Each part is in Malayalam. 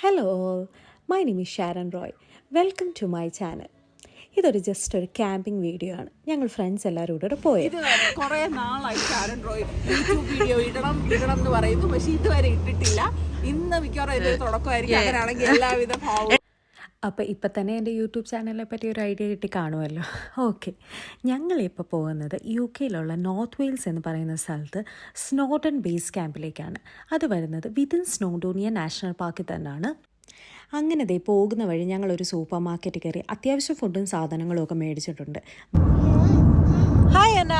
Hello all, my name is Sharon Roy. Welcome to my channel. ഇതൊരു ജസ്റ്റ് ഒരു ക്യാമ്പിംഗ് വീഡിയോ ആണ്. ഞങ്ങൾ ഫ്രണ്ട്സ് എല്ലാവരും കൂടെ പോയത്. കുറേ നാളായി ഷാരൻ റോയ് യൂട്യൂബ് വീഡിയോ ഇടണം എന്ന് പറയുന്നു, പക്ഷെ ഇതുവരെ ഇട്ടിട്ടില്ല. ഇന്ന് മിക്കവാറും ഇതിൽ തുടക്കമായിരിക്കും. അങ്ങനെയാണെങ്കിൽ എല്ലാവിധ ഭാവവും. അപ്പോൾ ഇപ്പം തന്നെ എൻ്റെ യൂട്യൂബ് ചാനലിനെ പറ്റി ഒരു ഐഡിയ കിട്ടി കാണുമല്ലോ. ഓക്കെ, ഞങ്ങളിപ്പോൾ പോകുന്നത് UK നോർത്ത് വെയിൽസ് എന്ന് പറയുന്ന സ്ഥലത്ത് സ്നോഡൺ ബേസ് ക്യാമ്പിലേക്കാണ്. അത് വരുന്നത് വിതിൻ സ്നോഡോണിയ നാഷണൽ പാർക്കിൽ തന്നെയാണ്. അങ്ങനെ ദേ പോകുന്ന വഴി ഞങ്ങളൊരു സൂപ്പർ മാർക്കറ്റ് കയറി അത്യാവശ്യം ഫുഡും സാധനങ്ങളും ഒക്കെ മേടിച്ചിട്ടുണ്ട്. ഹായ് അന്ന,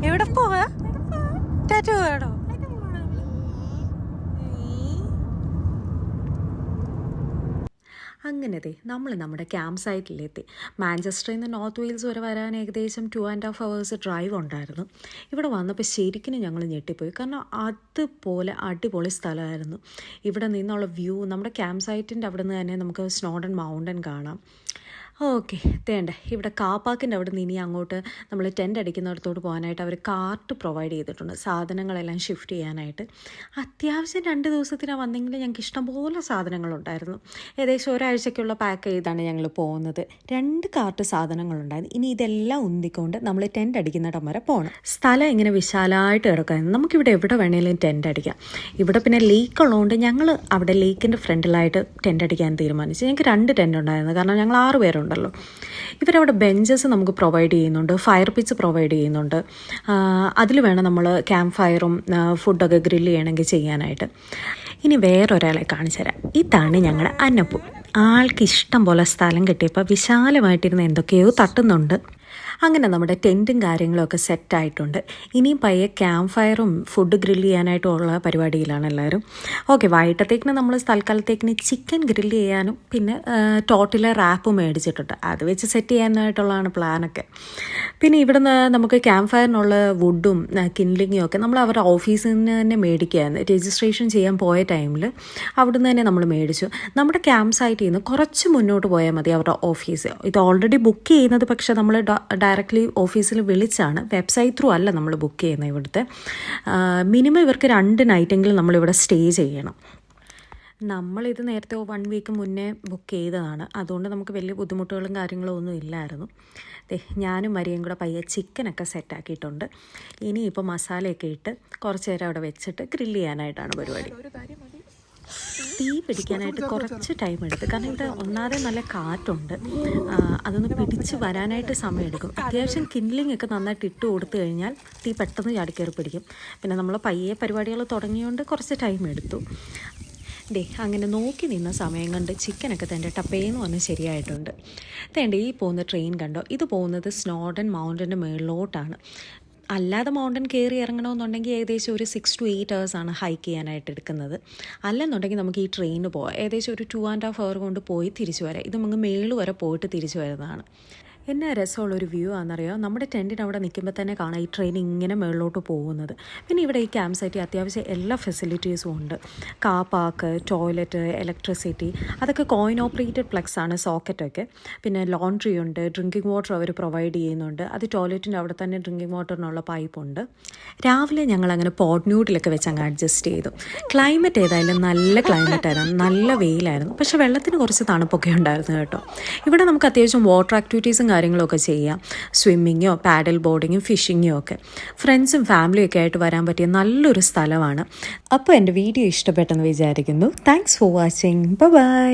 എവിടെ പോവാ? ടാറ്റു വേണോ? അങ്ങനത്തെ നമ്മൾ നമ്മുടെ ക്യാമ്പ് സൈറ്റിലെത്തി. മാഞ്ചസ്റ്ററിൽ നിന്ന് നോർത്ത് വെയിൽസ് വരെ വരാൻ ഏകദേശം 2.5 hours ഡ്രൈവ് ഉണ്ടായിരുന്നു. ഇവിടെ വന്നപ്പോൾ ശരിക്കും ഞങ്ങൾ ഞെട്ടിപ്പോയി. കാരണം അതുപോലെ അടിപൊളി സ്ഥലമായിരുന്നു. ഇവിടെ നിന്നുള്ള വ്യൂ, നമ്മുടെ ക്യാമ്പ് സൈറ്റിൻ്റെ അവിടെ നിന്ന് തന്നെ നമുക്ക് സ്നോഡൺ മൗണ്ടൻ കാണാം. ഓക്കെ, തേണ്ട ഇവിടെ കാപ്പാക്കിൻ്റെ അവിടെ നിന്ന് ഇനി അങ്ങോട്ട് നമ്മൾ ടെൻ്റ് അടിക്കുന്നിടത്തോട്ട് പോകാനായിട്ട് അവർ കാർട്ട് പ്രൊവൈഡ് ചെയ്തിട്ടുണ്ട്, സാധനങ്ങളെല്ലാം ഷിഫ്റ്റ് ചെയ്യാനായിട്ട്. അത്യാവശ്യം 2 ദിവസത്തിനാണ് വന്നെങ്കിൽ ഞങ്ങൾക്ക് ഇഷ്ടംപോലെ സാധനങ്ങളുണ്ടായിരുന്നു. ഏകദേശം ഒരാഴ്ചയ്ക്കുള്ള പാക്ക് ചെയ്താണ് ഞങ്ങൾ പോകുന്നത്. 2 കാർട്ട് സാധനങ്ങളുണ്ടായിരുന്നു. ഇനി ഇതെല്ലാം ഉന്തിക്കൊണ്ട് നമ്മൾ ടെൻ്റ് അടിക്കുന്നിടം വരെ പോകണം. സ്ഥലം ഇങ്ങനെ വിശാലമായിട്ട് കിടക്കായിരുന്നു. നമുക്കിവിടെ എവിടെ വേണമെങ്കിലും ടെൻ്റ് അടിക്കാം. ഇവിടെ പിന്നെ ലേക്ക് ഉള്ളതുകൊണ്ട് ഞങ്ങൾ അവിടെ ലേക്കിൻ്റെ ഫ്രണ്ടിലായിട്ട് ടെൻ്റ് അടിക്കാൻ തീരുമാനിച്ചു. ഞങ്ങൾക്ക് 2 ടെൻ്റ് ഉണ്ടായിരുന്നു, കാരണം ഞങ്ങൾ 6 പേരുണ്ട്. ഇവരവിടെ ബെഞ്ചസ് നമുക്ക് പ്രൊവൈഡ് ചെയ്യുന്നുണ്ട്, ഫയർ പിറ്റ്സ് പ്രൊവൈഡ് ചെയ്യുന്നുണ്ട്. അതിൽ വേണം നമ്മൾ ക്യാമ്പ് ഫയറും ഫുഡൊക്കെ ഗ്രില്ല് ചെയ്യണമെങ്കിൽ ചെയ്യാനായിട്ട്. ഇനി വേറൊരാളെ കാണിച്ചു തരാം. ഇതാണ് ഞങ്ങളുടെ അന്നപ്പൂ. ആൾക്ക് ഇഷ്ടം പോലെ സ്ഥലം കിട്ടിയപ്പോൾ വിശാലമായിട്ടിരുന്ന് എന്തൊക്കെയോ തട്ടുന്നുണ്ട്. അങ്ങനെ നമ്മുടെ ടെൻറ്റും കാര്യങ്ങളൊക്കെ സെറ്റായിട്ടുണ്ട്. ഇനിയും പയ്യെ ക്യാമ്പ് ഫയറും ഫുഡ് ഗ്രില്ല് ചെയ്യാനായിട്ടുള്ള പരിപാടിയിലാണ് എല്ലാവരും. ഓക്കെ, വൈകിട്ടത്തേക്കിന് നമ്മൾ തൽക്കാലത്തേക്കിന് ചിക്കൻ ഗ്രില്ല് ചെയ്യാനും പിന്നെ ടോട്ടിലെ റാപ്പ് മേടിച്ചിട്ടുണ്ട്. അത് വെച്ച് സെറ്റ് ചെയ്യാനായിട്ടുള്ളതാണ് പ്ലാനൊക്കെ. പിന്നെ ഇവിടുന്ന് നമുക്ക് ക്യാമ്പ് ഫയറിനുള്ള വുഡും കിൻലിങ്ങും ഒക്കെ നമ്മൾ അവരുടെ ഓഫീസിൽ നിന്ന് തന്നെ മേടിക്കുകയായിരുന്നു. രജിസ്ട്രേഷൻ ചെയ്യാൻ പോയ ടൈമിൽ അവിടുന്ന് തന്നെ നമ്മൾ മേടിച്ചു. നമ്മുടെ ക്യാമ്പ് സൈറ്റിൽ നിന്ന് കുറച്ച് മുന്നോട്ട് പോയാൽ മതി അവരുടെ ഓഫീസ്. ഇത് ഓൾറെഡി ബുക്ക് ചെയ്യുന്നത് പക്ഷേ നമ്മൾ ഡയറക്റ്റ്ലി ഓഫീസിൽ വിളിച്ചാണ്, വെബ്സൈറ്റ് ത്രൂ അല്ല നമ്മൾ ബുക്ക് ചെയ്യുന്നത്. ഇവിടുത്തെ മിനിമം ഇവർക്ക് 2 നൈറ്റെങ്കിലും നമ്മളിവിടെ സ്റ്റേ ചെയ്യണം. നമ്മളിത് നേരത്തെ 1 വീക്ക് മുന്നേ ബുക്ക് ചെയ്തതാണ്, അതുകൊണ്ട് നമുക്ക് വലിയ ബുദ്ധിമുട്ടുകളും കാര്യങ്ങളും ഒന്നും ഇല്ലായിരുന്നു. ഞാനും മരിയും കൂടെ പയ്യെ ചിക്കനൊക്കെ സെറ്റാക്കിയിട്ടുണ്ട്. ഇനിയിപ്പോൾ മസാലയൊക്കെ ഇട്ട് കുറച്ച് നേരം അവിടെ വെച്ചിട്ട് ഗ്രില്ല് ചെയ്യാനായിട്ടാണ് പരിപാടി. തീ പിടിക്കാനായിട്ട് കുറച്ച് ടൈം എടുത്ത്, കാരണം ഇവിടെ ഒന്നാതെ നല്ല കാറ്റുണ്ട്. അതൊന്ന് പിടിച്ച് വരാനായിട്ട് സമയമെടുക്കും. അത്യാവശ്യം കിൻലിംഗ് ഒക്കെ നന്നായിട്ട് ഇട്ട് കൊടുത്തു കഴിഞ്ഞാൽ തീ പെട്ടെന്ന് ചാടിക്കയറി പിടിക്കും. പിന്നെ നമ്മൾ പയ്യെ പരിപാടികൾ തുടങ്ങിയതുകൊണ്ട് കുറച്ച് ടൈം എടുത്തു. അങ്ങനെ നോക്കി നിന്ന സമയം കണ്ട് ചിക്കനൊക്കെ തൻ്റെ ടപ്പേന്ന് വന്ന് ശരിയായിട്ടുണ്ട്. ഈ പോകുന്ന ട്രെയിൻ കണ്ടോ, ഇത് പോകുന്നത് സ്നോഡൺ മൗണ്ടൻ്റെ മുകളിലോട്ടാണ്. അല്ലാതെ മൗണ്ടൻ കയറി ഇറങ്ങണമെന്നുണ്ടെങ്കിൽ ഏകദേശം ഒരു 6 to 8 hours ആണ് ഹൈക്ക് ചെയ്യാനായിട്ട് എടുക്കുന്നത്. അല്ലെന്നുണ്ടെങ്കിൽ നമുക്ക് ഈ ട്രെയിന് പോകാം. ഏകദേശം ഒരു 2.5 hour കൊണ്ട് പോയി തിരിച്ചു വരാം. ഇത് നമുക്ക് മേള് വരെ പോയിട്ട് തിരിച്ചു വരുന്നതാണ്. എന്നാ രസമുള്ളൊരു വ്യൂ ആണെന്നറിയോ. നമ്മുടെ ടെൻറ്റിന് അവിടെ നിൽക്കുമ്പോൾ തന്നെ കാണാം ഈ ട്രെയിൻ ഇങ്ങനെ മുകളിലോട്ട് പോകുന്നത്. പിന്നെ ഇവിടെ ഈ ക്യാമ്പ് സൈറ്റിൽ അത്യാവശ്യം എല്ലാ ഫെസിലിറ്റീസും ഉണ്ട്. കാർ പാർക്ക്, ടോയ്ലറ്റ്, ഇലക്ട്രിസിറ്റി, അതൊക്കെ കോയിൻ ഓപ്പറേറ്റഡ് പ്ലഗ്സ് ആണ്, സോക്കറ്റൊക്കെ. പിന്നെ ലോണ്ട്രി ഉണ്ട്, ഡ്രിങ്കിങ് വാട്ടർ അവർ പ്രൊവൈഡ് ചെയ്യുന്നുണ്ട്. അത് ടോയ്ലറ്റിൻ്റെ അവിടെ തന്നെ ഡ്രിങ്കിങ് വാട്ടറിനുള്ള പൈപ്പുണ്ട്. രാവിലെ ഞങ്ങളങ്ങനെ പോട്ട് ന്യൂഡിലൊക്കെ വെച്ച് അങ്ങ് അഡ്ജസ്റ്റ് ചെയ്തു. ക്ലൈമറ്റ് ഏതായാലും നല്ല ക്ലൈമറ്റായിരുന്നു, നല്ല വെയിലായിരുന്നു. പക്ഷേ വെള്ളത്തിന് കുറച്ച് തണുപ്പൊക്കെ ഉണ്ടായിരുന്നു കേട്ടോ. ഇവിടെ നമുക്ക് അത്യാവശ്യം വാട്ടർ ആക്ടിവിറ്റീസും കാര്യങ്ങളൊക്കെ ചെയ്യാം. സ്വിമ്മിങ്ങോ പാഡൽ ബോർഡിങ്ങും ഫിഷിങ്ങും ഒക്കെ. ഫ്രണ്ട്സും ഫാമിലിയും ഒക്കെ ആയിട്ട് വരാൻ പറ്റിയ നല്ലൊരു സ്ഥലമാണ്. അപ്പോൾ എൻ്റെ വീഡിയോ ഇഷ്ടപ്പെട്ടെന്ന് വിചാരിക്കുന്നു. Thanks for watching. ബൈ.